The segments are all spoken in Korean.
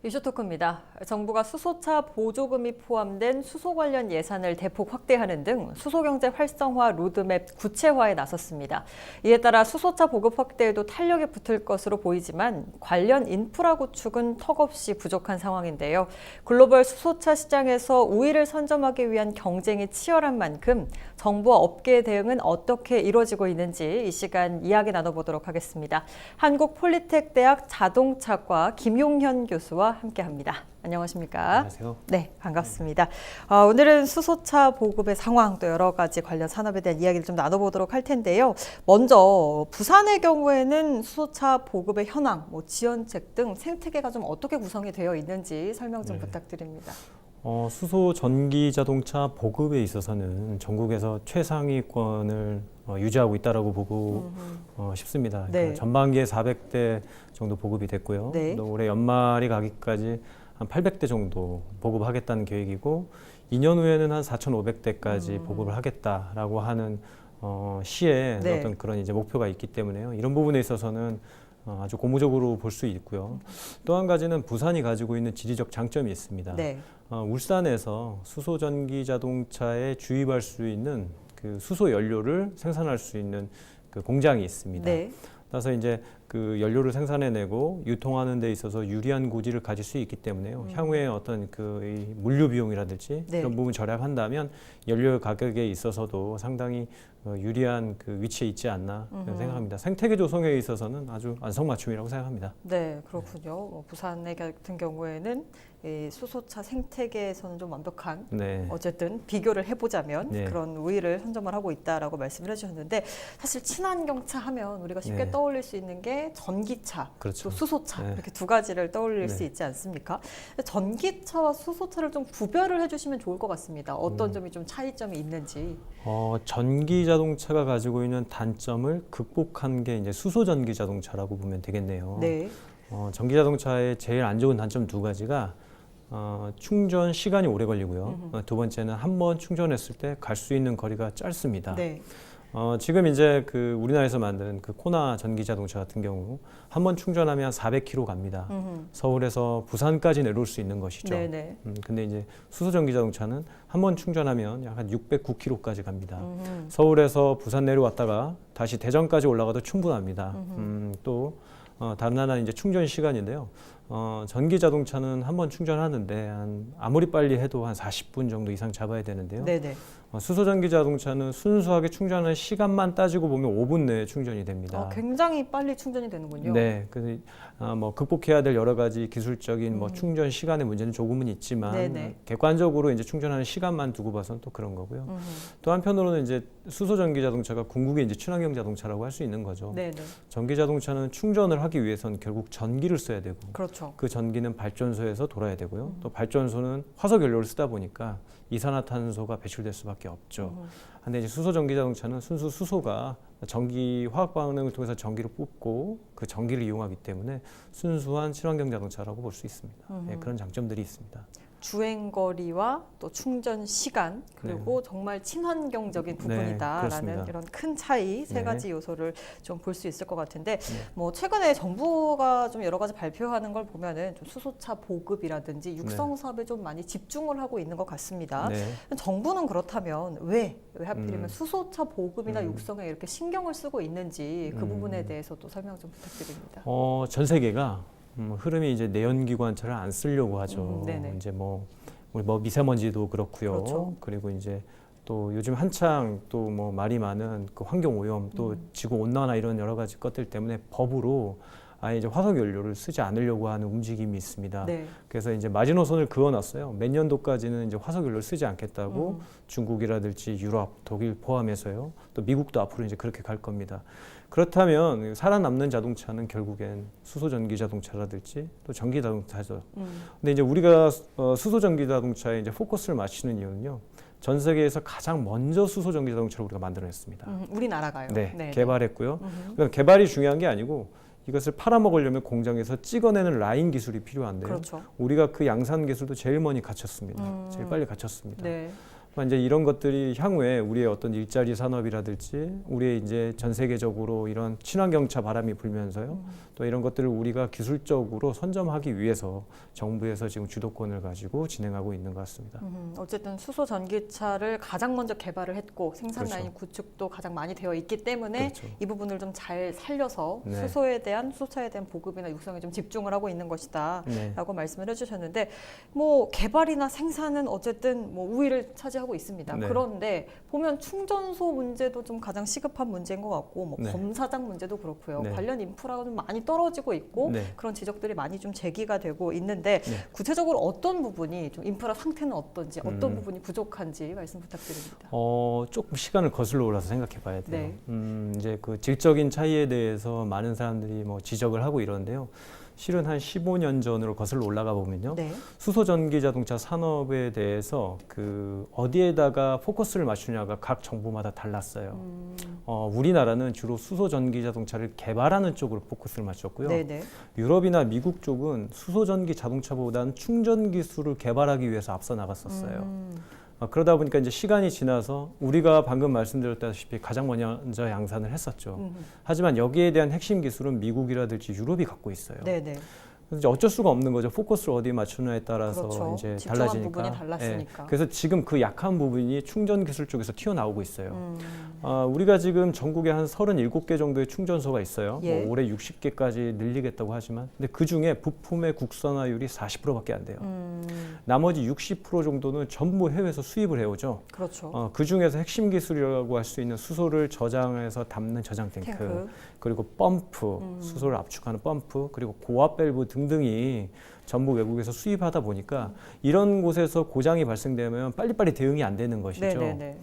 이슈토크입니다. 정부가 수소차 보조금이 포함된 수소 관련 예산을 대폭 확대하는 등 수소경제 활성화 로드맵 구체화에 나섰습니다. 이에 따라 수소차 보급 확대에도 탄력이 붙을 것으로 보이지만 관련 인프라 구축은 턱없이 부족한 상황인데요. 글로벌 수소차 시장에서 우위를 선점하기 위한 경쟁이 치열한 만큼 정부와 업계의 대응은 어떻게 이루어지고 있는지 이 시간 이야기 나눠보도록 하겠습니다. 한국폴리텍대학 자동차과 김용현 교수와 함께합니다. 안녕하십니까? 안녕하세요. 네, 반갑습니다. 오늘은 수소차 보급의 상황 또 여러 가지 관련 산업에 대한 이야기를 좀 나눠보도록 할 텐데요. 먼저 부산의 경우에는 수소차 보급의 현황, 지원책 등 생태계가 좀 어떻게 구성이 되어 있는지 설명 좀 부탁드립니다. 수소 전기 자동차 보급에 있어서는 전국에서 최상위권을 유지하고 있다라고 보고 싶습니다. 네. 그러니까 전반기에 400대 정도 보급이 됐고요. 네. 또 올해 연말이 가기까지 한 800대 정도 보급하겠다는 계획이고 2년 후에는 한 4,500대까지 보급을 하겠다라고 하는 시에 네. 어떤 그런 이제 목표가 있기 때문에요. 이런 부분에 있어서는 아주 고무적으로 볼 수 있고요. 또 한 가지는 부산이 가지고 있는 지리적 장점이 있습니다. 네. 울산에서 수소 전기 자동차에 주입할 수 있는 그 수소 연료를 생산할 수 있는 그 공장이 있습니다. 네. 따라서 이제 그 연료를 생산해내고 유통하는 데 있어서 유리한 고지를 가질 수 있기 때문에요. 향후에 어떤 그 이 물류 비용이라든지 네. 이런 부분 절약한다면 연료 가격에 있어서도 상당히 유리한 그 위치에 있지 않나 생각합니다. 생태계 조성에 있어서는 아주 안성맞춤이라고 생각합니다. 네, 그렇군요. 부산 같은 경우에는 이 수소차 생태계에서는 좀 완벽한 네. 어쨌든 비교를 해보자면 네. 그런 우위를 선점을 하고 있다라고 말씀을 해주셨는데 사실 친환경차 하면 우리가 쉽게 네. 떠올릴 수 있는 게 전기차, 그렇죠. 또 수소차 네. 이렇게 두 가지를 떠올릴 네. 수 있지 않습니까? 전기차와 수소차를 좀 구별을 해주시면 좋을 것 같습니다. 어떤 점이 좀 차이점이 있는지. 전기 자동차가 가지고 있는 단점을 극복한 게 이제 수소 전기 자동차라고 보면 되겠네요. 네. 전기 자동차의 제일 안 좋은 단점 두 가지가 충전 시간이 오래 걸리고요. 두 번째는 한 번 충전했을 때 갈 수 있는 거리가 짧습니다. 네. 지금 이제 그 우리나라에서 만든 그 코나 전기 자동차 같은 경우 한 번 충전하면 400km 갑니다. 서울에서 부산까지 내려올 수 있는 것이죠. 네네. 근데 이제 수소 전기 자동차는 한 번 충전하면 약 한 609km까지 갑니다. 서울에서 부산 내려왔다가 다시 대전까지 올라가도 충분합니다. 또 다른 하나는 이제 충전 시간인데요. 전기 자동차는 한 번 충전하는데 아무리 빨리 해도 한 40분 정도 이상 잡아야 되는데요. 네네. 수소 전기 자동차는 순수하게 충전하는 시간만 따지고 보면 5분 내에 충전이 됩니다. 굉장히 빨리 충전이 되는군요. 네, 그래서 뭐 극복해야 될 여러 가지 기술적인 뭐 충전 시간의 문제는 조금은 있지만 네네. 객관적으로 이제 충전하는 시간만 두고 봐서는 또 그런 거고요. 또 한편으로는 이제 수소 전기 자동차가 궁극의 이제 친환경 자동차라고 할 수 있는 거죠. 네네. 전기 자동차는 충전을 하기 위해서는 결국 전기를 써야 되고, 그렇죠. 그 전기는 발전소에서 돌아야 되고요. 또 발전소는 화석 연료를 쓰다 보니까 이산화탄소가 배출될 수밖에 없죠. 근데 이제 수소 전기 자동차는 순수 수소가 전기 화학 반응을 통해서 전기를 뽑고 그 전기를 이용하기 때문에 순수한 친환경 자동차라고 볼 수 있습니다. 네, 그런 장점들이 있습니다. 주행 거리와 또 충전 시간 그리고 정말 친환경적인 부분이다라는 그렇습니다. 이런 큰 차이 세 네. 가지 요소를 좀 볼 수 있을 것 같은데 뭐 최근에 정부가 좀 여러 가지 발표하는 걸 보면은 좀 수소차 보급이라든지 육성 사업에 좀 많이 집중을 하고 있는 것 같습니다. 네. 정부는 그렇다면 왜 하필이면 수소차 보급이나 육성에 이렇게 신경을 쓰고 있는지 그 부분에 대해서도 설명 좀 부탁드립니다. 전 세계가 흐름이 이제 내연기관차를 안 쓰려고 하죠. 네네. 이제 우리 미세먼지도 그렇고요. 그렇죠. 그리고 이제 또 요즘 한창 또 뭐 말이 많은 그 환경 오염, 또 지구 온난화 이런 여러 가지 것들 때문에 법으로 아예 이제 화석 연료를 쓰지 않으려고 하는 움직임이 있습니다. 네. 그래서 이제 마지노선을 그어놨어요. 몇 년도까지는 이제 화석 연료를 쓰지 않겠다고 중국이라든지 유럽, 독일 포함해서요. 또 미국도 앞으로 이제 그렇게 갈 겁니다. 그렇다면 살아남는 자동차는 결국엔 수소 전기 자동차라든지 또 전기 자동차죠. 근데 이제 우리가 수소 전기 자동차에 이제 포커스를 맞추는 이유는요. 전 세계에서 가장 먼저 수소 전기 자동차를 우리가 만들어냈습니다. 우리나라가요? 네, 네네. 개발했고요. 그러니까 개발이 중요한 게 아니고 이것을 팔아먹으려면 공장에서 찍어내는 라인 기술이 필요한데요. 그렇죠. 우리가 그 양산 기술도 제일 많이 갖췄습니다. 제일 빨리 갖췄습니다. 네. 이제 이런 것들이 향후에 우리의 어떤 일자리 산업이라든지 우리의 이제 전 세계적으로 이런 친환경차 바람이 불면서요. 또 이런 것들을 우리가 기술적으로 선점하기 위해서 정부에서 지금 주도권을 가지고 진행하고 있는 것 같습니다. 어쨌든 수소 전기차를 가장 먼저 개발을 했고 생산 그렇죠. 라인 구축도 가장 많이 되어 있기 때문에 그렇죠. 이 부분을 좀 잘 살려서 네. 수소차에 대한 보급이나 육성에 좀 집중을 하고 있는 것이다라고 네. 말씀을 해주셨는데 뭐 개발이나 생산은 어쨌든 뭐 우위를 차지하고 있습니다. 네. 그런데 보면 충전소 문제도 좀 가장 시급한 문제인 것 같고 뭐 네. 검사장 문제도 그렇고요. 네. 관련 인프라가 좀 많이 떨어지고 있고 네. 그런 지적들이 많이 좀 제기가 되고 있는데 네. 구체적으로 어떤 부분이 좀 인프라 상태는 어떤지 어떤 부분이 부족한지 말씀 부탁드립니다. 조금 시간을 거슬러 올라서 생각해 봐야 돼요. 네. 이제 그 질적인 차이에 대해서 많은 사람들이 뭐 지적을 하고 이러는데요. 실은 한 15년 전으로 거슬러 올라가 보면요. 네. 수소 전기 자동차 산업에 대해서 그 어디에다가 포커스를 맞추냐가 각 정부마다 달랐어요. 우리나라는 주로 수소 전기 자동차를 개발하는 쪽으로 포커스를 맞췄고요. 네네. 유럽이나 미국 쪽은 수소 전기 자동차보다는 충전 기술을 개발하기 위해서 앞서 나갔었어요. 그러다 보니까 이제 시간이 지나서 우리가 방금 말씀드렸다시피 가장 먼저 양산을 했었죠. 하지만 여기에 대한 핵심 기술은 미국이라든지 유럽이 갖고 있어요. 네네. 그래서 이제 어쩔 수가 없는 거죠. 포커스를 어디에 맞추느냐에 따라서 그렇죠. 이제 집중한 달라지니까. 부분이 달랐으니까. 예. 그래서 지금 그 약한 부분이 충전 기술 쪽에서 튀어나오고 있어요. 우리가 지금 전국에 한 37개 정도의 충전소가 있어요. 예. 뭐 올해 60개까지 늘리겠다고 하지만, 근데 그 중에 부품의 국산화율이 40%밖에 안 돼요. 나머지 60% 정도는 전부 해외에서 수입을 해오죠. 그렇죠. 그 중에서 핵심 기술이라고 할 수 있는 수소를 저장해서 담는 저장 탱크. 그리고 펌프, 수소를 압축하는 펌프, 그리고 고압 밸브 등등이 전부 외국에서 수입하다 보니까 이런 곳에서 고장이 발생되면 빨리빨리 대응이 안 되는 것이죠. 네네네.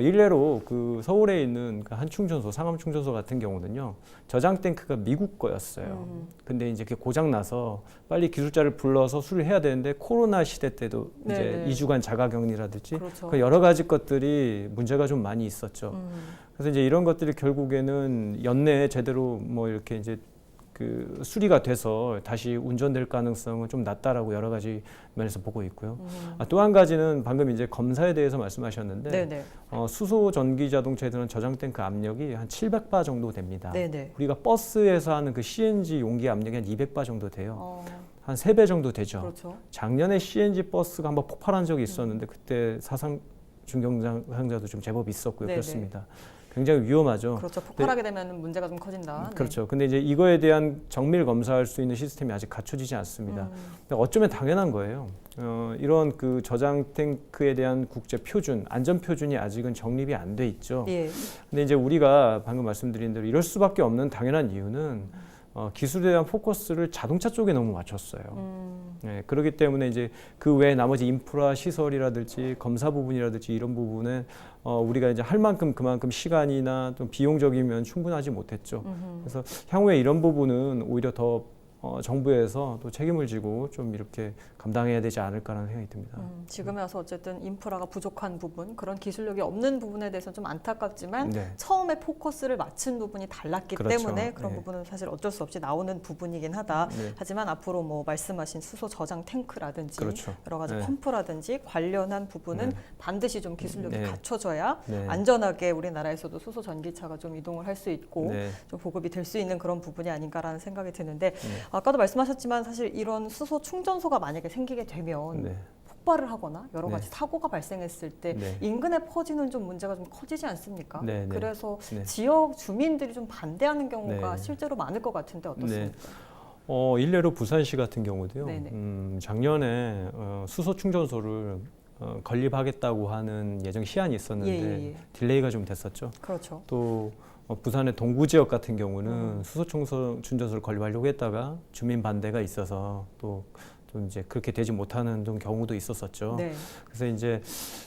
일례로 그 서울에 있는 그 한 충전소, 상암 충전소 같은 경우는요, 저장 탱크가 미국 거였어요. 근데 이제 그게 고장 나서 빨리 기술자를 불러서 수리해야 되는데 코로나 시대 때도 네네. 이제 2주간 자가격리라든지 그렇죠. 그 여러 가지 것들이 문제가 좀 많이 있었죠. 그래서 이제 이런 것들이 결국에는 연내에 제대로 뭐 이렇게 이제 그 수리가 돼서 다시 운전될 가능성은 좀 낮다라고 여러 가지 면에서 보고 있고요. 또 한 가지는 방금 이제 검사에 대해서 말씀하셨는데 네네. 수소 전기 자동차에 드는 저장 탱크 압력이 한 700바 정도 됩니다. 네네. 우리가 버스에서 하는 그 CNG 용기 압력이 한 200바 정도 돼요. 한 3배 정도 되죠. 그렇죠. 작년에 CNG 버스가 한번 폭발한 적이 있었는데 그때 사상 중경상자도 좀 제법 있었고요. 네네. 그렇습니다. 굉장히 위험하죠. 그렇죠. 폭발하게 되면 문제가 좀 커진다. 네. 그렇죠. 근데 이제 이거에 대한 정밀 검사할 수 있는 시스템이 아직 갖춰지지 않습니다. 근데 어쩌면 당연한 거예요. 이런 그 저장 탱크에 대한 국제 표준, 안전 표준이 아직은 정립이 안 돼 있죠. 예. 근데 이제 우리가 방금 말씀드린 대로 이럴 수밖에 없는 당연한 이유는 기술에 대한 포커스를 자동차 쪽에 너무 맞췄어요. 네, 그렇기 때문에 이제 그 외에 나머지 인프라 시설이라든지 검사 부분이라든지 이런 부분에 우리가 이제 할 만큼 그만큼 시간이나 좀 비용적이면 충분하지 못했죠. 그래서 향후에 이런 부분은 오히려 더 정부에서 또 책임을 지고 좀 이렇게 감당해야 되지 않을까라는 생각이 듭니다. 지금에 와서 어쨌든 인프라가 부족한 부분, 그런 기술력이 없는 부분에 대해서는 좀 안타깝지만 네. 처음에 포커스를 맞춘 부분이 달랐기 그렇죠. 때문에 그런 네. 부분은 사실 어쩔 수 없이 나오는 부분이긴 하다. 네. 하지만 앞으로 뭐 말씀하신 수소 저장 탱크라든지 그렇죠. 여러 가지 네. 펌프라든지 관련한 부분은 네. 반드시 좀 기술력이 네. 갖춰져야 네. 안전하게 우리나라에서도 수소 전기차가 좀 이동을 할 수 있고 네. 좀 보급이 될 수 있는 그런 부분이 아닌가라는 생각이 드는데 네. 아까도 말씀하셨지만 사실 이런 수소 충전소가 만약에 생기게 되면 네. 폭발을 하거나 여러 가지 네. 사고가 발생했을 때 네. 인근에 퍼지는 좀 문제가 좀 커지지 않습니까? 네, 네. 그래서 네. 지역 주민들이 좀 반대하는 경우가 네. 실제로 많을 것 같은데 어떻습니까? 일례로 부산시 같은 경우도요. 네네. 작년에 수소 충전소를 건립하겠다고 하는 예정 시한이 있었는데 예. 딜레이가 좀 됐었죠. 그렇죠. 또 부산의 동구 지역 같은 경우는 수소 충전소를 건립하려고 했다가 주민 반대가 있어서 또 이제 그렇게 되지 못하는 좀 경우도 있었었죠. 네. 그래서 이제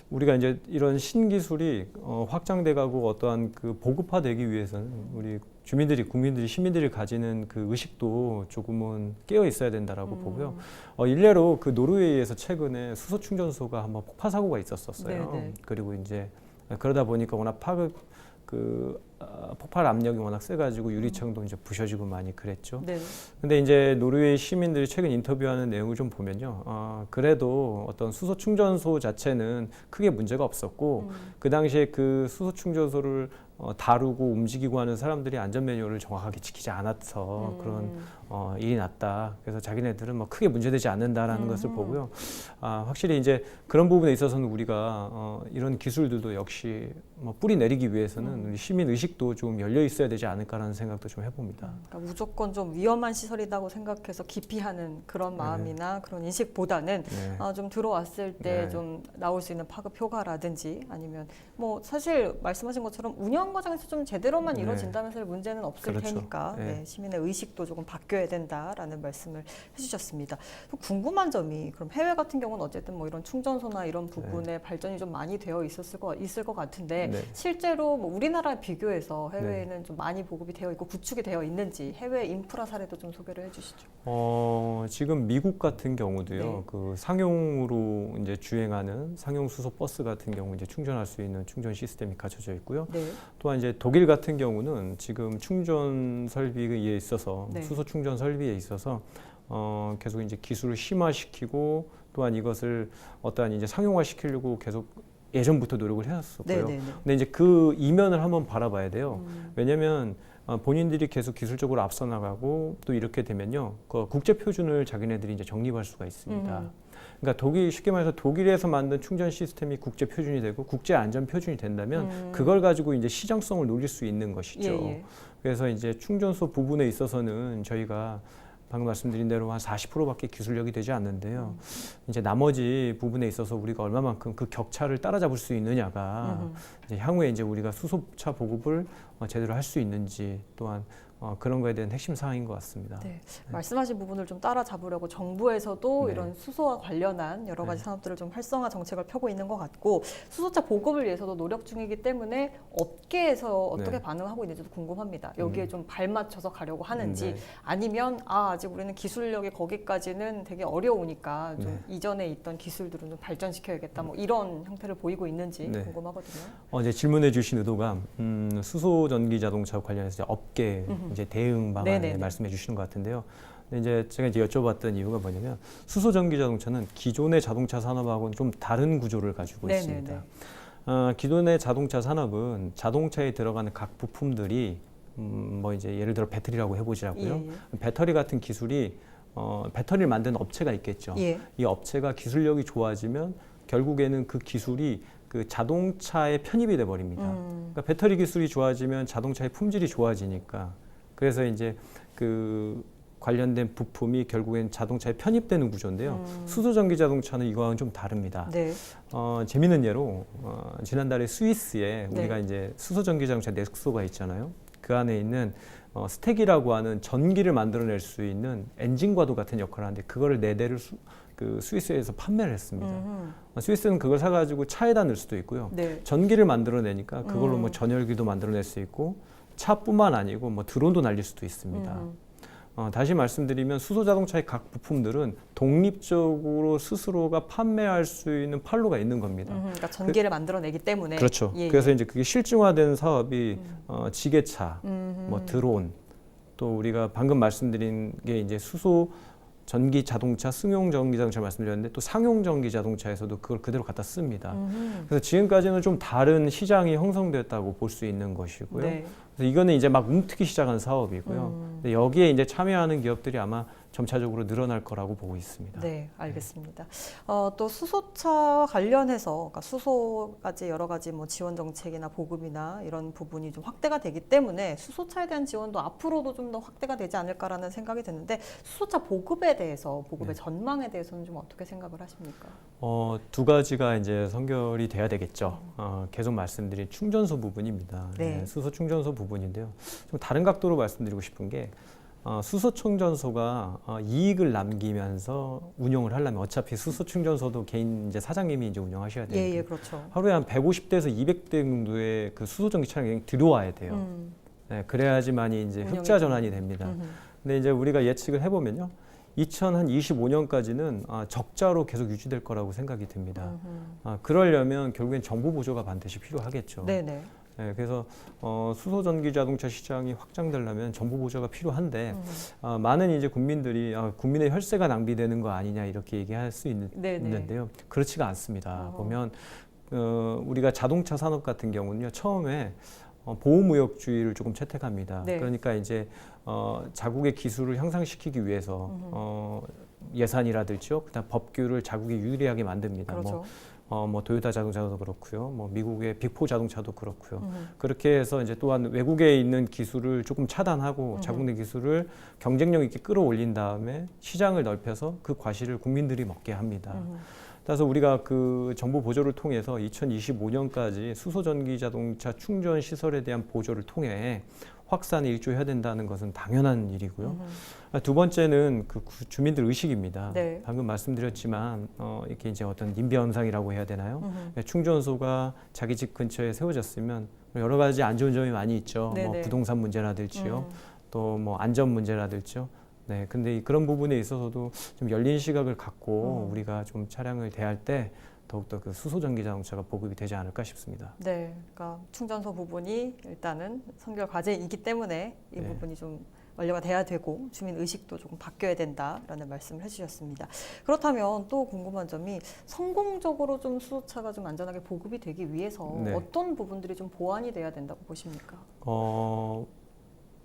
우리가 이제 이런 신기술이 확장돼가고 어떠한 그 보급화되기 위해서는 우리 주민들이, 국민들이, 시민들이 가지는 그 의식도 조금은 깨어 있어야 된다라고 보고요. 일례로 그 노르웨이에서 최근에 수소 충전소가 한번 폭파 사고가 있었었어요. 네네. 그리고 이제 그러다 보니까 워낙 폭발 압력이 워낙 세가지고 유리창도 이제 부셔지고 많이 그랬죠. 네. 근데 이제 노르웨이 시민들이 최근 인터뷰하는 내용을 좀 보면요, 그래도 어떤 수소 충전소 자체는 크게 문제가 없었고 그 당시에 그 수소 충전소를 다루고 움직이고 하는 사람들이 안전 매뉴얼을 정확하게 지키지 않아서 그런 일이 났다. 그래서 자기네들은 뭐 크게 문제되지 않는다라는 것을 보고요. 확실히 이제 그런 부분에 있어서는 우리가 이런 기술들도 역시 뭐 뿌리 내리기 위해서는 우리 시민 의식도 좀 열려 있어야 되지 않을까라는 생각도 좀 해봅니다. 그러니까 무조건 좀 위험한 시설이라고 생각해서 기피하는 그런 마음이나 그런 인식보다는 좀 들어왔을 때 좀 나올 수 있는 파급 효과라든지 아니면 뭐 사실 말씀하신 것처럼 운영 과정에서 좀 제대로만 이루어진다면 사실 문제는 없을 그렇죠. 테니까 시민의 의식도 조금 바뀌어야 된다라는 말씀을 해주셨습니다. 또 궁금한 점이 그럼 해외 같은 경우는 어쨌든 뭐 이런 충전소나 이런 부분에 발전이 좀 많이 되어 있을 것 같은데 실제로 뭐 우리나라에 비교해서 해외에는 좀 많이 보급이 되어 있고 구축이 되어 있는지 해외 인프라 사례도 좀 소개를 해주시죠. 지금 미국 같은 경우도요, 그 상용으로 이제 주행하는 상용 수소 버스 같은 경우 이제 충전할 수 있는 충전 시스템이 갖춰져 있고요. 또한 이제 독일 같은 경우는 지금 충전 설비에 있어서 수소 충전 설비에 있어서 계속 이제 기술을 심화시키고 또한 이것을 어떠한 이제 상용화시키려고 계속 예전부터 노력을 해왔었고요. 근데 이제 그 이면을 한번 바라봐야 돼요. 왜냐하면 본인들이 계속 기술적으로 앞서 나가고 또 이렇게 되면요, 그 국제 표준을 자기네들이 이제 정립할 수가 있습니다. 그러니까 쉽게 말해서 독일에서 만든 충전 시스템이 국제 표준이 되고 국제 안전 표준이 된다면 그걸 가지고 이제 시장성을 노릴 수 있는 것이죠. 그래서 이제 충전소 부분에 있어서는 저희가 방금 말씀드린 대로 한 40%밖에 기술력이 되지 않는데요. 이제 나머지 부분에 있어서 우리가 얼마만큼 그 격차를 따라잡을 수 있느냐가 이제 향후에 이제 우리가 수소차 보급을 제대로 할 수 있는지 또한 그런 거에 대한 핵심 사항인 것 같습니다. 말씀하신 부분을 좀 따라잡으려고 정부에서도 이런 수소와 관련한 여러 가지 산업들을 좀 활성화 정책을 펴고 있는 것 같고 수소차 보급을 위해서도 노력 중이기 때문에 업계에서 어떻게 반응하고 있는지도 궁금합니다. 여기에 좀 발맞춰서 가려고 하는지 아니면 아직 우리는 기술력이 거기까지는 되게 어려우니까 좀 이전에 있던 기술들은 좀 발전시켜야겠다 뭐 이런 형태를 보이고 있는지 궁금하거든요. 이제 질문해 주신 의도가 수소 전기 자동차 관련해서 업계 이제 대응 방안에 말씀해 주시는 것 같은데요. 근데 이제 제가 이제 여쭤봤던 이유가 뭐냐면 수소 전기 자동차는 기존의 자동차 산업하고는 좀 다른 구조를 가지고 있습니다. 기존의 자동차 산업은 자동차에 들어가는 각 부품들이 뭐 이제 예를 들어 배터리라고 해보자고요. 배터리 같은 기술이 배터리를 만드는 업체가 있겠죠. 이 업체가 기술력이 좋아지면 결국에는 그 기술이 그 자동차에 편입이 돼 버립니다. 그러니까 배터리 기술이 좋아지면 자동차의 품질이 좋아지니까 그래서 이제 그 관련된 부품이 결국엔 자동차에 편입되는 구조인데요. 수소 전기 자동차는 이거와는 좀 다릅니다. 재미있는 예로 지난달에 스위스에 우리가 이제 수소 전기 자동차 넥소가 있잖아요. 그 안에 있는 스택이라고 하는 전기를 만들어낼 수 있는 엔진과도 같은 역할을 하는데 그거를 4대를 그 스위스에서 판매를 했습니다. 스위스는 그걸 사가지고 차에다 넣을 수도 있고요. 전기를 만들어내니까 그걸로 뭐 전열기도 만들어낼 수 있고 차뿐만 아니고 뭐 드론도 날릴 수도 있습니다. 다시 말씀드리면 수소 자동차의 각 부품들은 독립적으로 스스로가 판매할 수 있는 판로가 있는 겁니다. 그러니까 전기를 만들어내기 때문에. 그렇죠. 그래서 이제 그게 실증화된 사업이 지게차, 뭐 드론, 또 우리가 방금 말씀드린 게 이제 수소 전기 자동차, 승용 전기 자동차 말씀드렸는데 또 상용 전기 자동차에서도 그걸 그대로 갖다 씁니다. 그래서 지금까지는 좀 다른 시장이 형성됐다고 볼 수 있는 것이고요. 그래서 이거는 이제 막 움트기 시작한 사업이고요. 근데 여기에 이제 참여하는 기업들이 아마 점차적으로 늘어날 거라고 보고 있습니다. 네, 알겠습니다. 또 수소차 관련해서 그러니까 수소까지 여러 가지 뭐 지원 정책이나 보급이나 이런 부분이 좀 확대가 되기 때문에 수소차에 대한 지원도 앞으로도 좀 더 확대가 되지 않을까라는 생각이 드는데 수소차 보급에 대해서 보급의 전망에 대해서는 좀 어떻게 생각을 하십니까? 두 가지가 이제 선결이 돼야 되겠죠. 계속 말씀드린 충전소 부분입니다. 수소 충전소 부분인데요. 좀 다른 각도로 말씀드리고 싶은 게 수소 충전소가 이익을 남기면서 운영을 하려면 어차피 수소 충전소도 개인 이제 사장님이 이제 운영하셔야 되니까 그렇죠. 하루에 한 150대에서 200대 정도의 그 수소 전기 차량이 들어와야 돼요. 그래야지만이 이제 흑자 전환이 됩니다. 근데 이제 우리가 예측을 해보면요. 2025년까지는 적자로 계속 유지될 거라고 생각이 듭니다. 그러려면 결국엔 정부 보조가 반드시 필요하겠죠. 예, 그래서 수소 전기 자동차 시장이 확장되려면 정부 보조가 필요한데 많은 이제 국민들이 국민의 혈세가 낭비되는 거 아니냐 이렇게 얘기할 수 있는데요. 그렇지가 않습니다. 보면 우리가 자동차 산업 같은 경우는요, 처음에 보호무역주의를 조금 채택합니다. 네. 그러니까 이제 자국의 기술을 향상시키기 위해서 예산이라든지요, 그다음 법규를 자국에 유리하게 만듭니다. 그렇죠. 뭐 도요타 자동차도 그렇고요, 뭐 미국의 빅4 자동차도 그렇고요. 그렇게 해서 이제 또한 외국에 있는 기술을 조금 차단하고 자국 내 기술을 경쟁력 있게 끌어올린 다음에 시장을 넓혀서 그 과실을 국민들이 먹게 합니다. 따라서 우리가 그 정부 보조를 통해서 2025년까지 수소 전기 자동차 충전 시설에 대한 보조를 통해 확산에 일조해야 된다는 것은 당연한 일이고요. 두 번째는 그 주민들 의식입니다. 네. 방금 말씀드렸지만 이렇게 이제 어떤 인비 현상이라고 해야 되나요? 충전소가 자기 집 근처에 세워졌으면 여러 가지 안 좋은 점이 많이 있죠. 뭐 부동산 문제라든지요, 또 뭐 안전 문제라든지요. 네, 근데 그런 부분에 있어서도 좀 열린 시각을 갖고 우리가 좀 차량을 대할 때 더욱더 그 수소 전기 자동차가 보급이 되지 않을까 싶습니다. 네, 그러니까 충전소 부분이 일단은 선결 과제이기 때문에 이 네. 부분이 좀 완료가 돼야 되고 주민 의식도 조금 바뀌어야 된다라는 말씀을 해주셨습니다. 그렇다면 또 궁금한 점이 성공적으로 좀 수소차가 좀 안전하게 보급이 되기 위해서 네. 어떤 부분들이 좀 보완이 돼야 된다고 보십니까?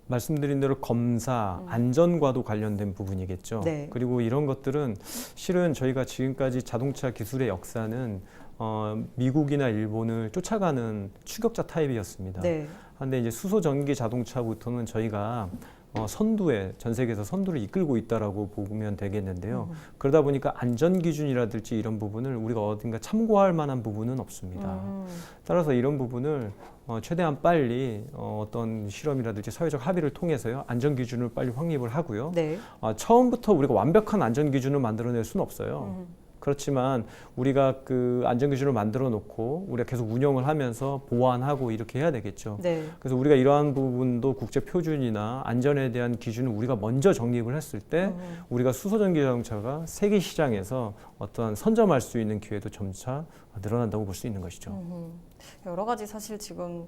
말씀드린 대로 검사, 안전과도 관련된 부분이겠죠. 네. 그리고 이런 것들은 실은 저희가 지금까지 자동차 기술의 역사는 미국이나 일본을 쫓아가는 추격자 타입이었습니다. 네. 그런데 이제 수소 전기 자동차부터는 저희가 선두에 전 세계에서 선두를 이끌고 있다라고 보면 되겠는데요. 그러다 보니까 안전 기준이라든지 이런 부분을 우리가 어딘가 참고할 만한 부분은 없습니다. 따라서 이런 부분을 최대한 빨리 어떤 실험이라든지 사회적 합의를 통해서요, 안전 기준을 빨리 확립을 하고요. 네. 처음부터 우리가 완벽한 안전 기준을 만들어낼 수는 없어요. 그렇지만 우리가 그 안전 기준을 만들어 놓고 우리가 계속 운영을 하면서 보완하고 이렇게 해야 되겠죠. 네. 그래서 우리가 이러한 부분도 국제 표준이나 안전에 대한 기준을 우리가 먼저 정립을 했을 때 우리가 수소 전기 자동차가 세계 시장에서 어떤 선점할 수 있는 기회도 점차 늘어난다고 볼 수 있는 것이죠. 여러 가지 사실 지금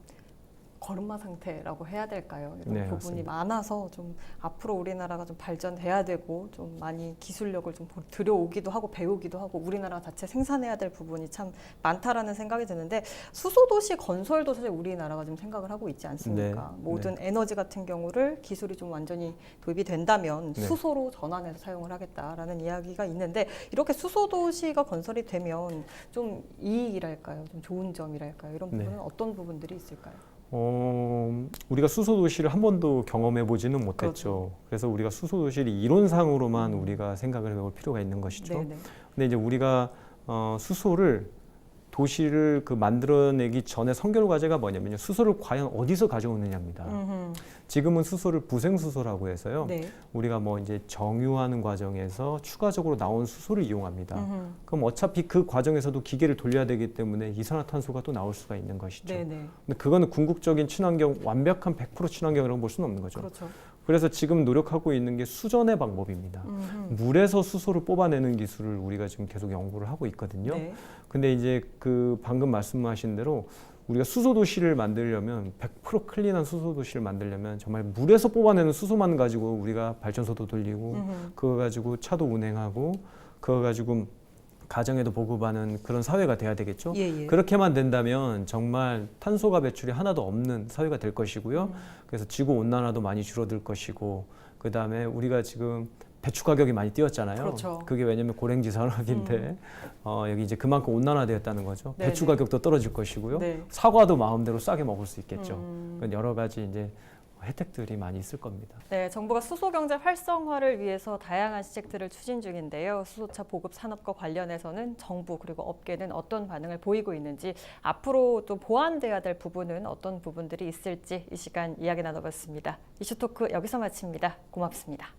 걸음마 상태라고 해야 될까요? 이런 네, 부분이 맞습니다. 많아서 좀 앞으로 우리나라가 좀 발전해야 되고 좀 많이 기술력을 좀 들여오기도 하고 배우기도 하고 우리나라 자체 생산해야 될 부분이 참 많다라는 생각이 드는데 수소도시 건설도 사실 우리나라가 좀 생각을 하고 있지 않습니까? 네, 모든 에너지 같은 경우를 기술이 좀 완전히 도입이 된다면 네. 수소로 전환해서 사용을 하겠다라는 이야기가 있는데 이렇게 수소도시가 건설이 되면 좀 이익이랄까요? 좀 좋은 점이랄까요? 이런 부분은 어떤 부분들이 있을까요? 우리가 수소 도시를 한 번도 경험해 보지는 못했죠. 그래서 우리가 수소 도시를 이론상으로만 우리가 생각을 해볼 필요가 있는 것이죠. 네네. 근데 이제 우리가 수소를 도시를 그 만들어내기 전에 선결 과제가 뭐냐면요, 수소를 과연 어디서 가져오느냐입니다. 지금은 수소를 부생수소라고 해서요, 네. 우리가 뭐 이제 정유하는 과정에서 추가적으로 나온 수소를 이용합니다. 그럼 어차피 그 과정에서도 기계를 돌려야 되기 때문에 이산화탄소가 또 나올 수가 있는 것이죠. 네네. 근데 그거는 궁극적인 친환경, 완벽한 100% 친환경이라고 볼 수는 없는 거죠. 그렇죠. 그래서 지금 노력하고 있는 게 수전의 방법입니다. 물에서 수소를 뽑아내는 기술을 우리가 지금 계속 연구를 하고 있거든요. 네. 근데 이제 그 방금 말씀하신 대로 우리가 수소 도시를 만들려면 100% 클린한 수소 도시를 만들려면 정말 물에서 뽑아내는 수소만 가지고 우리가 발전소도 돌리고 그거 가지고 차도 운행하고 그거 가지고 가정에도 보급하는 그런 사회가 돼야 되겠죠. 예. 그렇게만 된다면 정말 탄소가 배출이 하나도 없는 사회가 될 것이고요. 그래서 지구 온난화도 많이 줄어들 것이고, 그 다음에 우리가 지금 배추 가격이 많이 뛰었잖아요. 그렇죠. 그게 왜냐면 고랭지 산업인데 여기 이제 그만큼 온난화되었다는 거죠. 네네. 배추 가격도 떨어질 것이고요. 네. 사과도 마음대로 싸게 먹을 수 있겠죠. 여러 가지 이제 혜택들이 많이 있을 겁니다. 네, 정부가 수소 경제 활성화를 위해서 다양한 시책들을 추진 중인데요. 수소차 보급 산업과 관련해서는 정부 그리고 업계는 어떤 반응을 보이고 있는지, 앞으로 또 보완돼야 될 부분은 어떤 부분들이 있을지 이 시간 이야기 나눠봤습니다. 이슈토크 여기서 마칩니다. 고맙습니다.